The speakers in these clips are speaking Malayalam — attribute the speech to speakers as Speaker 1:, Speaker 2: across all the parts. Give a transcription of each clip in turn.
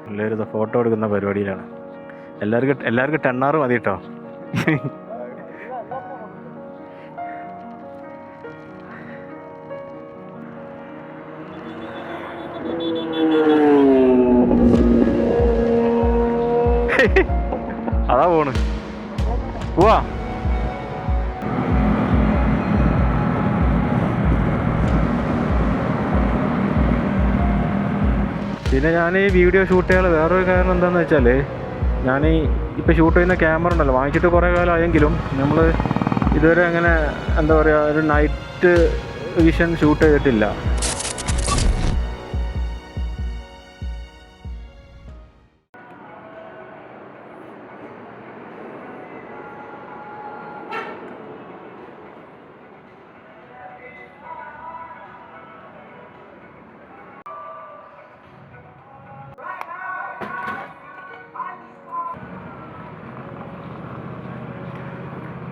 Speaker 1: എല്ലാവരും ഫോട്ടോ എടുക്കുന്ന പരിപാടിയിലാണ്. എല്ലാവർക്കും 10R മതി കേട്ടോ. അതാ പോണ് പോവാ. പിന്നെ ഞാൻ ഈ വീഡിയോ ഷൂട്ട് ചെയ്യാൻ വേറൊരു കാരണം എന്താണെന്ന് വെച്ചാൽ, ഞാൻ ഇപ്പോൾ ഷൂട്ട് ചെയ്യുന്ന ക്യാമറ ഉണ്ടല്ലോ, വാങ്ങിച്ചിട്ട് കുറേ കാലമായെങ്കിലും നമ്മൾ ഇതുവരെ അങ്ങനെ എന്താ പറയുക ഒരു നൈറ്റ് വിഷൻ ഷൂട്ട് ചെയ്തിട്ടില്ല.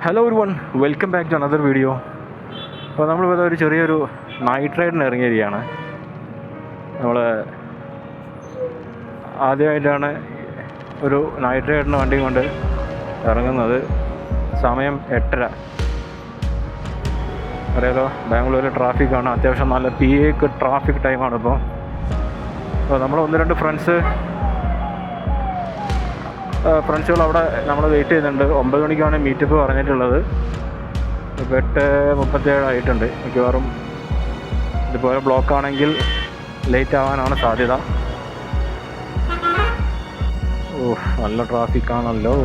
Speaker 1: Hello everyone, welcome back to another video. അപ്പോൾ നമ്മളിപ്പോൾ ഒരു ചെറിയൊരു നൈറ്റ് റൈഡിന് ഇറങ്ങിയിരിക്കുകയാണ്. നമ്മൾ ആദ്യമായിട്ടാണ് ഒരു നൈറ്റ് റൈഡിന് വണ്ടി കൊണ്ട് ഇറങ്ങുന്നത്. സമയം 8:30. അറിയാലോ, ബാംഗ്ലൂർ ട്രാഫിക്കാണ്, അത്യാവശ്യം നല്ല പീക്ക് ട്രാഫിക് ടൈമാണ് ഇപ്പോൾ. അപ്പോൾ നമ്മൾ 1-2 ഫ്രണ്ട്സുകൾ അവിടെ നമ്മൾ വെയിറ്റ് ചെയ്യുന്നുണ്ട്. 9 മണിക്കാണ് മീറ്റപ്പ് പറഞ്ഞിട്ടുള്ളത്. ഇപ്പോൾ 8:37 ആയിട്ടുണ്ട്. മിക്കവാറും ഇതുപോലെ ബ്ലോക്കാണെങ്കിൽ ലേറ്റ് ആവാനാണ് സാധ്യത. നല്ല ട്രാഫിക്കാണല്ലോ.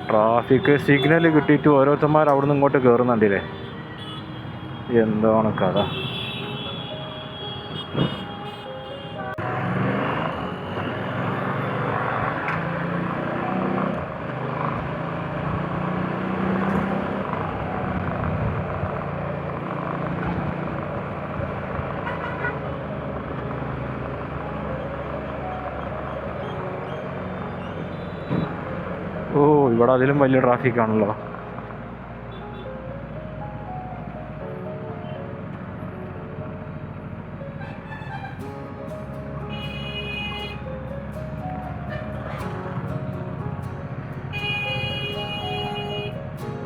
Speaker 1: ട്രാഫിക് സിഗ്നൽ കിട്ടിയിട്ട് ഓരോരുത്തന്മാർ അവിടെ നിന്ന് ഇങ്ങോട്ട് കയറുന്നുണ്ടല്ലേ. എന്താണ് കഥ? ഇവിടെ അതിലും വലിയ ട്രാഫിക്കാണല്ലോ.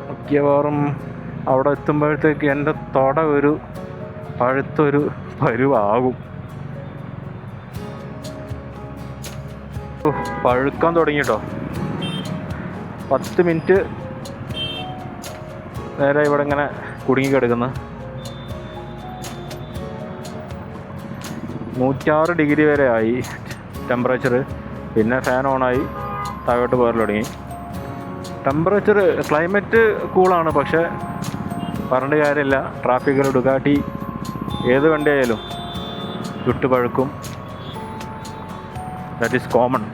Speaker 1: മിക്കവാറും അവിടെ എത്തുമ്പോഴത്തേക്ക് എൻ്റെ തൊട ഒരു പഴുത്തൊരു പരുവാകും. പഴുക്കാൻ തുടങ്ങിട്ടോ. 10 മിനിറ്റ് നേരെ ഇവിടെ ഇങ്ങനെ കുടുങ്ങിക്കിടക്കുന്നു. 106 ഡിഗ്രി വരെ ആയി ടെമ്പറേച്ചർ. പിന്നെ ഫാൻ ഓണായി താഴോട്ട് പോകാൻ തുടങ്ങി. ടെമ്പറേച്ചർ ക്ലൈമറ്റ് കൂളാണ്, പക്ഷേ പറഞ്ഞിട്ട് കാര്യമില്ല. ട്രാഫിക്കിൽ ഡുകാട്ടി ഏത് വണ്ടി ആയാലും ചുട്ടുപഴുക്കും. That is common.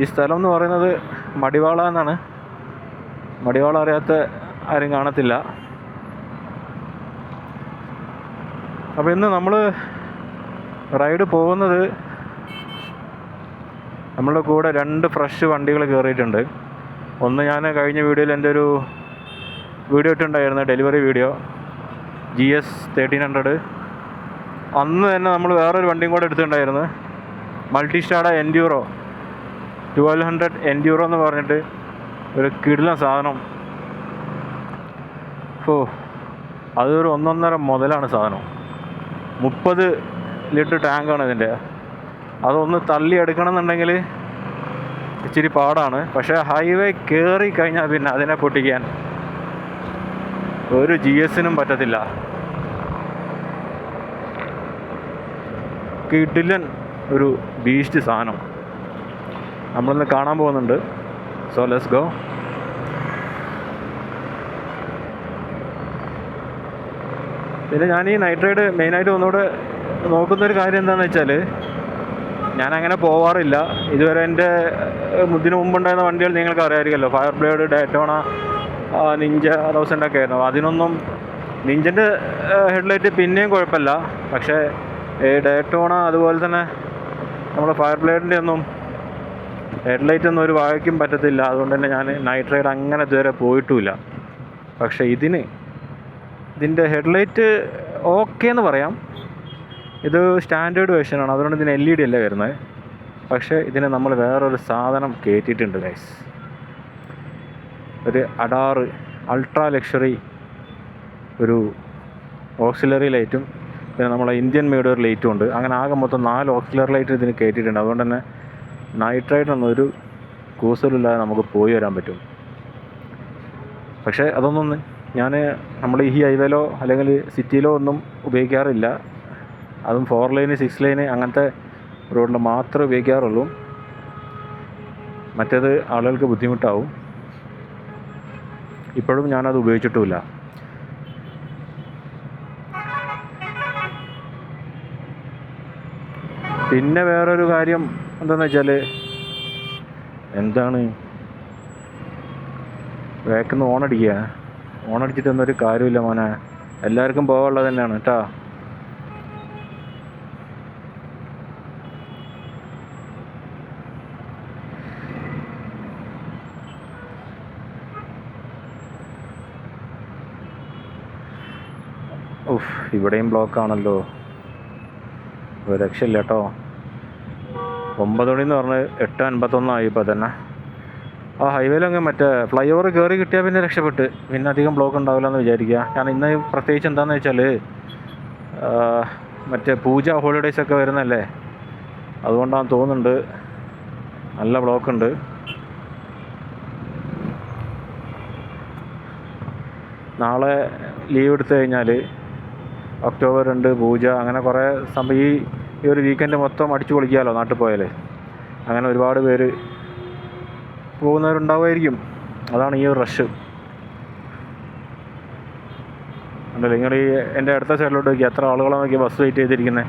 Speaker 1: ഈ സ്ഥലം എന്ന് പറയുന്നത് മടിവാള എന്നാണ്. മടിവാള അറിയാത്ത ആരും കാണത്തില്ല. അപ്പോൾ ഇന്ന് നമ്മൾ റൈഡ് പോകുന്നത്, നമ്മളുടെ കൂടെ 2 ഫ്രഷ് വണ്ടികൾ കയറിയിട്ടുണ്ട്. ഒന്ന് ഞാൻ കഴിഞ്ഞ വീഡിയോയിൽ എൻ്റെ ഒരു വീഡിയോ ഇട്ടുണ്ടായിരുന്നു, ഡെലിവറി വീഡിയോ, GS 1300. അന്ന് തന്നെ നമ്മൾ വേറൊരു വണ്ടിയും കൂടെ എടുത്തിട്ടുണ്ടായിരുന്നു, മൾട്ടിസ്റ്റാഡ എൻഡ്യൂറോ 1200 എൻഡ്യൂറോ എന്ന് പറഞ്ഞിട്ട് ഒരു കിടിലൻ സാധനം. അതൊരു 1.5 മുതലാണ് സാധനം. 30 ലിറ്റർ ടാങ്കാണ് ഇതിൻ്റെ. അതൊന്ന് തള്ളി എടുക്കണം എന്നുണ്ടെങ്കിൽ ഇച്ചിരി പാടാണ്. പക്ഷേ ഹൈവേ കയറി കഴിഞ്ഞാൽ പിന്നെ അതിനെ പൊട്ടിക്കാൻ ഒരു GS-നും പറ്റത്തില്ല. കിടിലൻ ഒരു ബീസ്റ്റ് സാധനം നമ്മളിന്ന് കാണാൻ പോകുന്നുണ്ട്. So let's go. പിന്നെ ഞാൻ ഈ നൈറ്റ് റൈഡ് മെയിനായിട്ട് ഒന്നുകൂടെ നോക്കുന്നൊരു കാര്യം എന്താണെന്ന് വെച്ചാൽ, ഞാനങ്ങനെ പോവാറില്ല. ഇതുവരെ എൻ്റെ ഇതിനു മുമ്പുണ്ടായിരുന്ന വണ്ടികൾ നിങ്ങൾക്ക് അറിയാമായിരിക്കുമല്ലോ. ഫയർ ബ്ലേഡ്, ഡയറ്റോണ, നിഞ്ച 1000 ഒക്കെ ആയിരുന്നു. അതിനൊന്നും നിഞ്ചൻ്റെ ഹെഡ്ലൈറ്റ് പിന്നെയും കുഴപ്പമില്ല. പക്ഷേ ഡയറ്റോണ അതുപോലെ തന്നെ നമ്മുടെ ഫയർ ബ്ലേഡിൻ്റെ ഒന്നും ഹെഡ്ലൈറ്റ് ഒന്നും ഒരു വായിക്കും പറ്റത്തില്ല. അതുകൊണ്ട് തന്നെ ഞാൻ നൈറ്റ് റൈഡ് അങ്ങനെ ഇതുവരെ പോയിട്ടുമില്ല. പക്ഷേ ഇതിൻ്റെ ഹെഡ്ലൈറ്റ് ഓക്കെ എന്ന് പറയാം. ഇത് സ്റ്റാൻഡേർഡ് വേർഷനാണ്, അതുകൊണ്ട് ഇതിന് LED അല്ല വരുന്നത്. പക്ഷേ ഇതിന് നമ്മൾ വേറൊരു സാധനം കയറ്റിയിട്ടുണ്ട് ഗൈസ്. ഒരു അഡാറ് അൾട്രാ ലക്ഷറി ഒരു ഓക്സിലറി ലൈറ്റും പിന്നെ നമ്മളെ ഇന്ത്യൻ മെയ്ഡ് ഒരു ലൈറ്റും ഉണ്ട്. അങ്ങനെ ആകെ മൊത്തം 4 ഓക്സിലറി ലൈറ്റ് ഇതിന് കയറ്റിയിട്ടുണ്ട്. അതുകൊണ്ട് തന്നെ നൈറ്റ് റൈഡിനൊന്നും ഒരു കൂസലില്ലാതെ നമുക്ക് പോയി വരാൻ പറ്റും. പക്ഷേ അതൊന്നും നമ്മൾ ഈ ഹൈവേയിലോ അല്ലെങ്കിൽ സിറ്റിയിലോ ഒന്നും ഉപയോഗിക്കാറില്ല. അതും 4 ലൈന് 6 ലൈന് അങ്ങനത്തെ റോഡിൽ മാത്രമേ ഉപയോഗിക്കാറുള്ളൂ. മറ്റേത് ആളുകൾക്ക് ബുദ്ധിമുട്ടാവും. ഇപ്പോഴും ഞാനത് ഉപയോഗിച്ചിട്ടുമില്ല. പിന്നെ വേറൊരു കാര്യം എന്താണെന്ന് വെച്ചാൽ, എന്താണ് വേക്കെന്ന് ഓണടിച്ചിട്ടൊന്നും ഒരു കാര്യമില്ല മോനെ. എല്ലാവർക്കും പോകാനുള്ളത് തന്നെയാണ് കേട്ടോ. ഇവിടെയും ബ്ലോക്കാണല്ലോ, ഒരു രക്ഷയില്ല കേട്ടോ. 9 മണി എന്ന് പറഞ്ഞ് 8:51 ആയി ഇപ്പോൾ തന്നെ. ആ ഹൈവേയിലങ്ങ് മറ്റേ ഫ്ലൈ ഓവർ കയറി കിട്ടിയാൽ പിന്നെ രക്ഷപ്പെട്ട്, പിന്നെ അധികം ബ്ലോക്ക് ഉണ്ടാവില്ല എന്ന് വിചാരിക്കുക. കാരണം ഇന്ന് പ്രത്യേകിച്ച് എന്താണെന്ന് വെച്ചാൽ മറ്റേ പൂജ ഹോളിഡേയ്സൊക്കെ വരുന്നല്ലേ, അതുകൊണ്ടാണെന്ന് തോന്നുന്നുണ്ട് നല്ല ബ്ലോക്കുണ്ട്. നാളെ ലീവ് എടുത്തു കഴിഞ്ഞാൽ ഒക്ടോബർ 2 പൂജ, അങ്ങനെ കുറേ ഈ ഒരു വീക്കെൻഡ് മൊത്തം അടിച്ചു പൊളിക്കാമല്ലോ നാട്ടിൽ പോയാൽ. അങ്ങനെ ഒരുപാട് പേര് പോകുന്നവരുണ്ടാവുമായിരിക്കും. അതാണ് ഈ ഒരു റഷ്. ഉണ്ടല്ലോ നിങ്ങൾ ഈ എൻ്റെ അടുത്ത സൈഡിലോട്ട് നോക്കി എത്ര ആളുകളാണ് നോക്കി ബസ് വെയിറ്റ് ചെയ്തിരിക്കുന്നത്.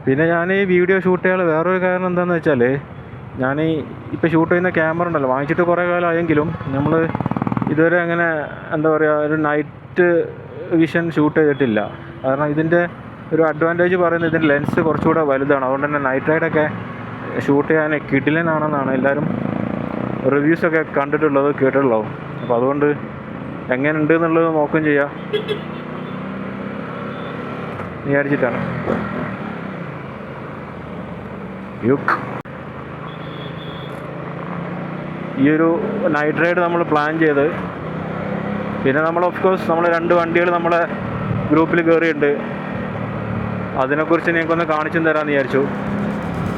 Speaker 1: പിന്നെ ഞാൻ ഈ വീഡിയോ ഷൂട്ട് ചെയ്യാൻ വേറൊരു കാരണം എന്താണെന്ന് വെച്ചാൽ, ഞാൻ ഇപ്പോൾ ഷൂട്ട് ചെയ്യുന്ന ക്യാമറ ഉണ്ടല്ലോ, വാങ്ങിച്ചിട്ട് കുറേ കാലമായെങ്കിലും നമ്മൾ ഇതുവരെ അങ്ങനെ എന്താ പറയുക ഒരു നൈറ്റ് വിഷൻ ഷൂട്ട് ചെയ്തിട്ടില്ല. കാരണം ഇതിൻ്റെ ഒരു അഡ്വാൻറ്റേജ് പറയുന്നത് ഇതിൻ്റെ ലെൻസ് കുറച്ചുകൂടെ വലുതാണ്. അതുകൊണ്ട് തന്നെ നൈറ്റ് റൈഡൊക്കെ ഷൂട്ട് ചെയ്യാൻ കിടിലനാണെന്നാണ് എല്ലാവരും റിവ്യൂസൊക്കെ കണ്ടിട്ടുള്ളത് കേട്ടിട്ടുള്ളതും. അപ്പോൾ അതുകൊണ്ട് എങ്ങനെയുണ്ട് എന്നുള്ളത് നോക്കുകയും ചെയ്യാം വിചാരിച്ചിട്ടാണ്. ഈ ഒരു നൈറ്റ് റൈഡ് നമ്മൾ പ്ലാൻ ചെയ്ത്, പിന്നെ നമ്മൾ ഓഫ് കോഴ്സ് നമ്മൾ 2 വണ്ടികൾ നമ്മളെ ഗ്രൂപ്പിൽ കയറിയിട്ടുണ്ട്. അതിനെക്കുറിച്ച് നിങ്ങൾക്കൊന്ന് കാണിച്ചു തരാമെന്ന് വിചാരിച്ചു.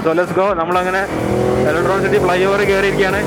Speaker 1: So let's go. നമ്മളങ്ങനെ എലക്ട്രോണിക് സിറ്റി ഫ്ലൈ ഓവർ കയറിയിരിക്കുകയാണ്.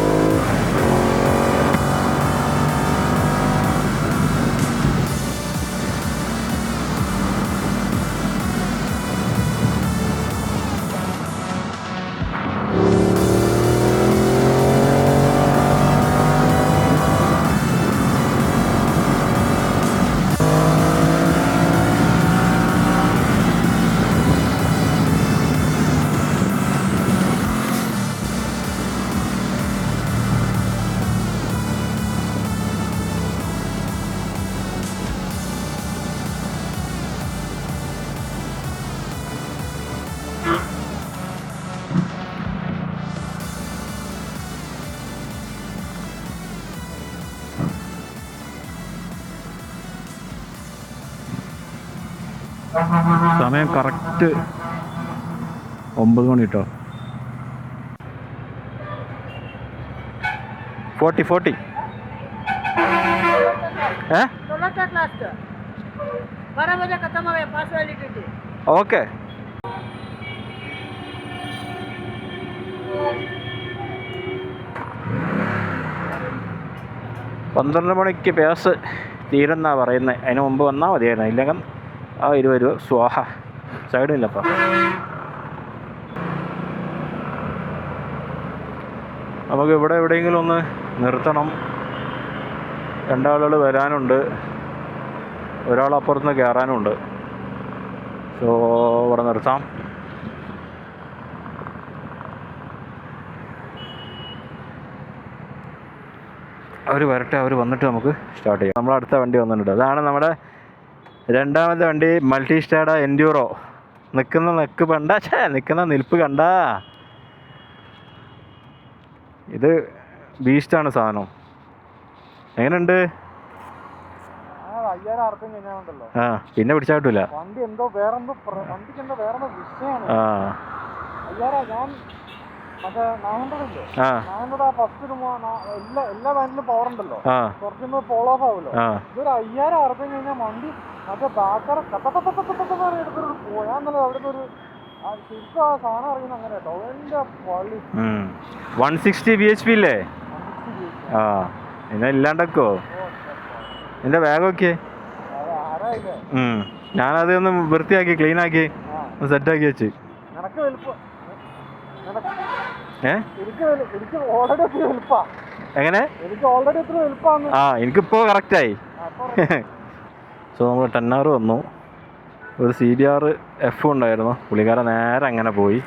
Speaker 1: സമയം കറക്റ്റ് 9 മണി കേട്ടോ. 40 ഓക്കെ. 12 മണിക്ക് പേസ് തീരുന്നാണ് പറയുന്നത്. അതിന് മുമ്പ് വന്നാൽ മതിയായിരുന്നു. ഇല്ലെങ്കിൽ ആ 20 രൂപ സ്വാഹ. സൈഡില്ലപ്പം. നമുക്ക് ഇവിടെ എവിടെയെങ്കിലും ഒന്ന് നിർത്തണം. 2 ആളുകൾ വരാനുണ്ട്, ഒരാൾ അപ്പുറത്തുനിന്ന് കയറാനുണ്ട്. സോ ഇവിടെ നിർത്താം. അവർ വരട്ടെ, അവർ വന്നിട്ട് നമുക്ക് സ്റ്റാർട്ട് ചെയ്യാം. നമ്മളടുത്ത വണ്ടി വന്നിട്ടുണ്ട്. അതാണ് നമ്മുടെ 2ാമത്തെ വണ്ടി, മൾട്ടി സ്റ്റാഡ എൻഡ്യൂറോ. നിൽക്കുന്ന നിൽപ്പ് കണ്ട. ഇത് ബീസ്റ്റാണ് സാധനം. എങ്ങനെയുണ്ട്? ആ പിന്നെ പിടിച്ചാൽ കിട്ടൂല. ആ 160 bhp ഇല്ലേ? ആ പിന്നെ ഇല്ലാണ്ടക്കോ എൻ്റെ ബാഗൊക്കെ. ഞാനത് ഒന്ന് വൃത്തിയാക്കി ക്ലീനാക്കി സെറ്റാക്കി വെച്ച്. എങ്ങനെ? ആ എനിക്കിപ്പോ കറക്റ്റായി. സോ നമ്മൾ 10R വന്നു. ഒരു CBR F ഉണ്ടായിരുന്നു. പുള്ളിക്കാരൻ നേരെ അങ്ങനെ പോയി.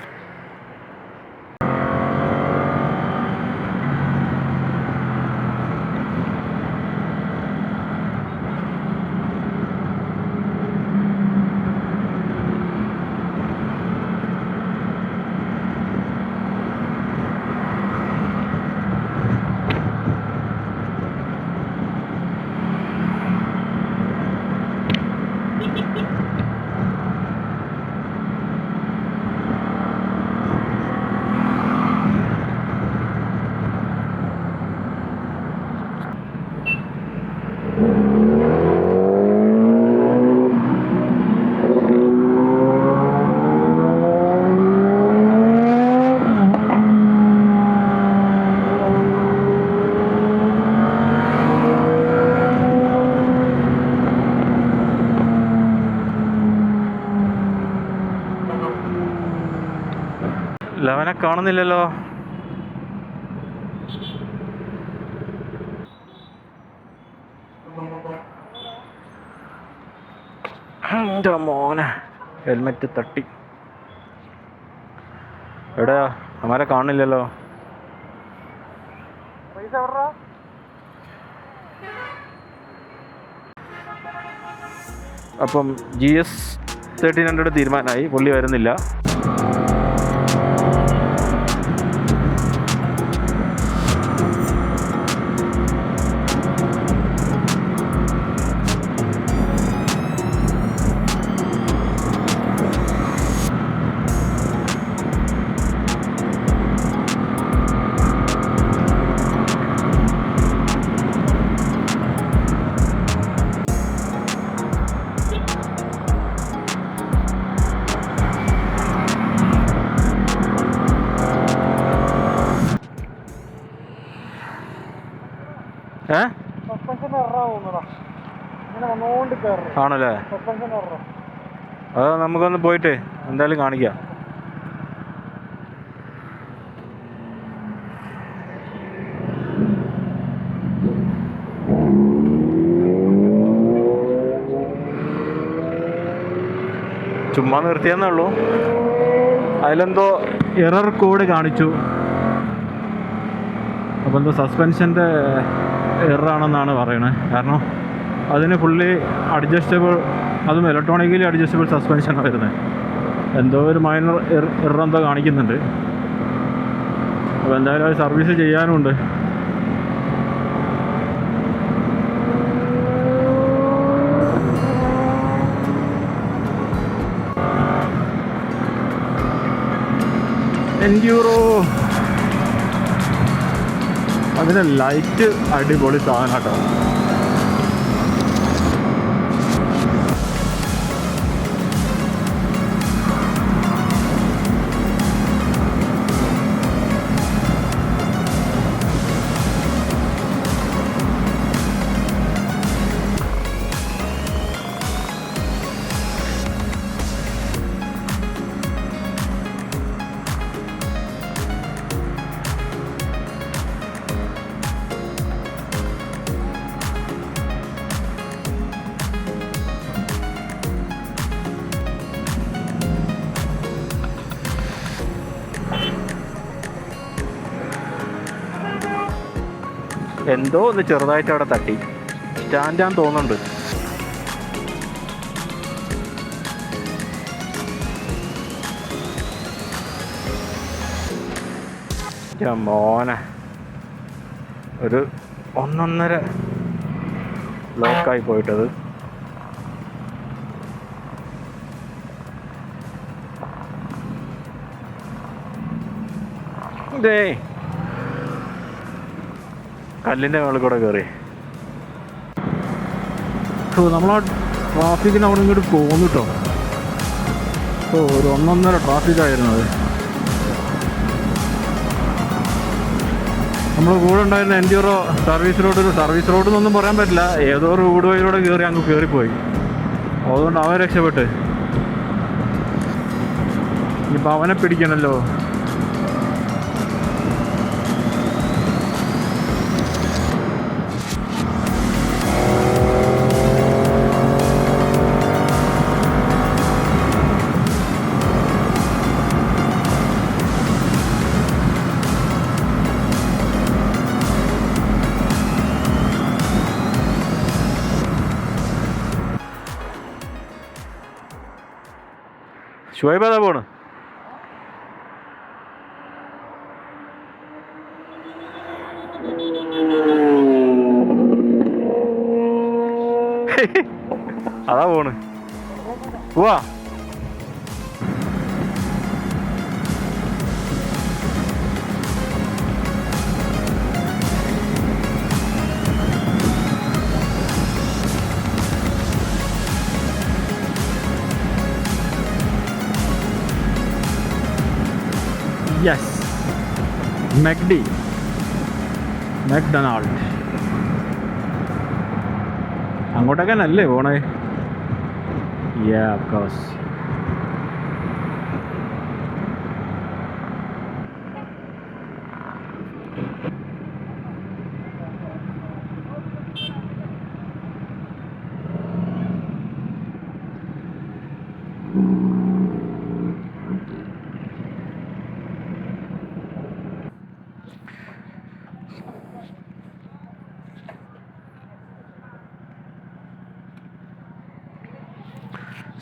Speaker 1: ലവനെ കാണുന്നില്ലല്ലോ. എൻ്റെ മോനെ ഹെൽമെറ്റ് തട്ടി. എവിടെയാ? അവരെ കാണുന്നില്ലല്ലോ. അപ്പം GS 1300 തീരുമാനമായി. പുള്ളി വരുന്നില്ല. ആണല്ലേ? അത് നമുക്കൊന്ന് പോയിട്ട് എന്തായാലും കാണിക്കാം. ചുമ്മാ നിർത്തിയെന്നേ ഉള്ളൂ. അതിലെന്തോ എറർ കോഡ് കാണിച്ചു. അപ്പോൾ എന്തോ സസ്പെൻഷൻ്റെ എററാണെന്നാണ് പറയണത്. കാരണം അതിന് ഫുള്ളി അഡ്ജസ്റ്റബിൾ, അതും ഇലക്ട്രോണിക്കലി അഡ്ജസ്റ്റബിൾ സസ്പെൻഷനാണ് വരുന്നത്. എന്തോ ഒരു മൈനർ എറർ എന്തോ കാണിക്കുന്നുണ്ട്. അപ്പോൾ എന്തായാലും അത് സർവീസ് ചെയ്യാനുമുണ്ട്. എൻഡ്യൂറോ, അതിന് ലൈറ്റ് അടിപൊളി സാധനം കേട്ടോ. എന്തോ ഒന്ന് ചെറുതായിട്ട് അവിടെ തട്ടി. സ്റ്റാൻഡാന്ന് തോന്നുന്നുണ്ട്. മോനെ ഒരു 1.5 ബ്ലോക്കായി പോയിട്ടത്. ഇതേ കല്ലിൻ്റെ മുകളിൽ കൂടെ കയറി. നമ്മളാ ട്രാഫിക്കിന് അവിടെ ഇങ്ങോട്ട് പോകുന്നു കേട്ടോ. ഒരു 1.5 ട്രാഫിക്കായിരുന്നു അത്. നമ്മൾ കൂടെ ഉണ്ടായിരുന്ന എൻഡ്യൂറോ സർവീസ് റോഡ് എന്നൊന്നും പറയാൻ പറ്റില്ല, ഏതോ ഒരു ഊട് വഴിയിലൂടെ കയറി അങ്ങ് കയറിപ്പോയി. അതുകൊണ്ട് അവൻ രക്ഷപ്പെട്ട്. ഇനിയിപ്പോൾ അവനെ പിടിക്കണമല്ലോ. ഷുഹൈബ് ഏതാ പോണ്? അതാ പോണ്. പോവാ. Yes, McDonald. അങ്ങോട്ടൊക്കെ അല്ലേ പോണേ? Yeah, of course.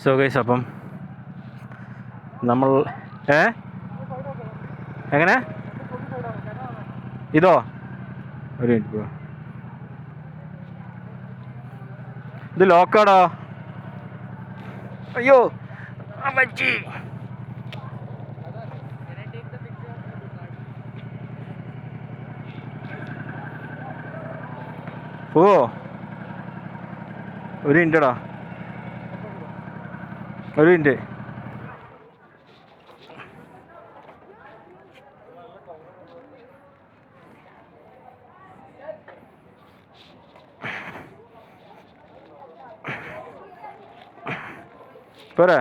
Speaker 1: So guys, അപ്പം നമ്മൾ എങ്ങനെ ഇതോ ഒരു മിനിറ്റ്, ഇത് ലോക്കാടാ. അയ്യോ അമ്മച്ചി. ഓ ഒരു മിനിറ്റടാ, ഒരു മിനിറ്റ്. പോരാ,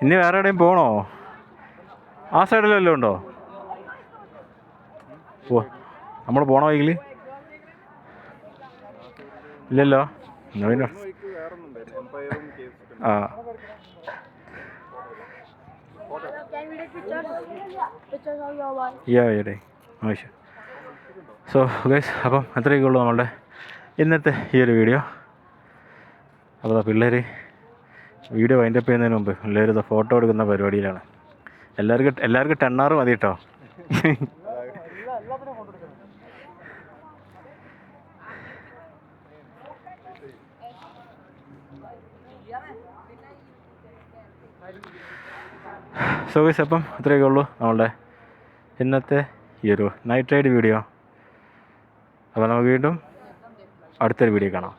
Speaker 1: ഇനി വേറെ എവിടെയും പോകണോ? ആ സൈഡിലെല്ലാം ഉണ്ടോ? ഓ, നമ്മൾ പോണോ വൈകിൽ? ഇല്ലല്ലോ. ആ സോ ഗൈസ്, അപ്പം അത്രയൊക്കെ ഉള്ളൂ നമ്മളുടെ ഇന്നത്തെ ഈ ഒരു വീഡിയോ. അപ്പോൾ പിള്ളേർ വീഡിയോ വൈൻഡപ്പ് ചെയ്യുന്നതിന് മുമ്പ് പിള്ളേർ ഇത് ഫോട്ടോ എടുക്കുന്ന പരിപാടിയിലാണ്. എല്ലാവർക്കും 10 മതി കേട്ടോ. സോ ഗൈസ്, അപ്പം അത്രയൊക്കെ ഉള്ളൂ നമ്മളുടെ ഇന്നത്തെ ഈ ഒരു നൈറ്റ് റൈഡ് വീഡിയോ. അപ്പോൾ നമുക്ക് വീണ്ടും അടുത്തൊരു വീഡിയോ കാണാം.